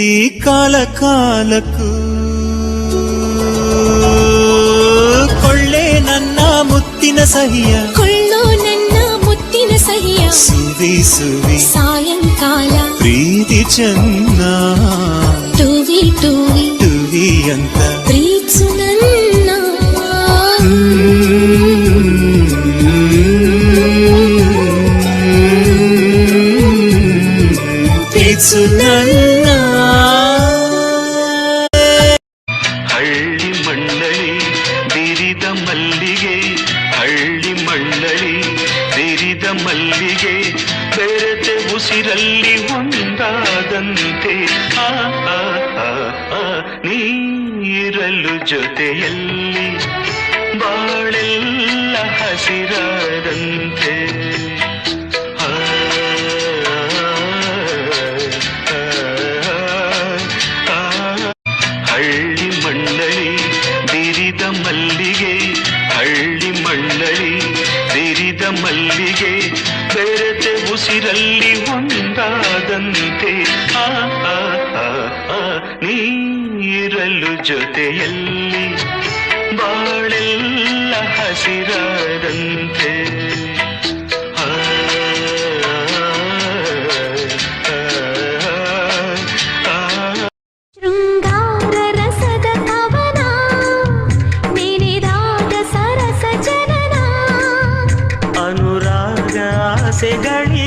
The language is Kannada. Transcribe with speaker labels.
Speaker 1: ಪ್ರೀತಿ ಕಾಲ ಕಾಲಕ್ಕೂ ಕೊಳ್ಳೆ ನನ್ನ ಮುತ್ತಿನ ಸಹಿಯ
Speaker 2: ಕೊಳ್ಳೋ ನನ್ನ ಮುತ್ತಿನ ಸಹಿಯ
Speaker 1: ಸುವಿ ಸುವಿ
Speaker 2: ಸಾಯಂಕಾಲ
Speaker 1: ಪ್ರೀತಿ ಚೆನ್ನ
Speaker 2: ಟೂವಿ ಟೂವಿ
Speaker 1: ಟುವಿ ಅಂತ
Speaker 2: ಪ್ರೀತ್ಸು ನನ್ನ
Speaker 1: ಪ್ರೀತ್ಸು ನನ್ನ
Speaker 3: ಹಳ್ಳಿ ಮಂಡಳಿ ಬಿರಿದ ಮಲ್ಲಿಗೆ ಹಳ್ಳಿ ಮಂಡಳಿ ಬಿರಿದ ಮಲ್ಲಿಗೆ ಬೆರೆತೆ ಉಸಿರಲ್ಲಿ ಒಂದಾದಂತೆ ನೀರಲು ಜೊತೆಯಲ್ಲಿ ಬಾಳೆಲ್ಲ ಹಸಿರಾದಂತೆ ಹಳ್ಳಿ ಮಂಡಳಿ ಬಿರಿದ ಮಲ್ಲಿಗೆ ಹಳ್ಳಿ ಮಂಡಳಿ ಬಿರಿದ ಮಲ್ಲಿಗೆ ಬೆರೆತೆ ಉಸಿರಲ್ಲಿ ಒಂದಾದಂತೆ ನೀರಲು ಜೊತೆಯಲ್ಲಿ ಬಾಳೆಲ್ಲ ಹಸಿರಾದಂತೆ
Speaker 2: ಶೃಂಗಾರ ರಸದ ಕವನ ನೆನೆದಾಗ ಸರಸ ಜನನ
Speaker 1: ಅನುರಾಗ ಆಸೆಗಳಿ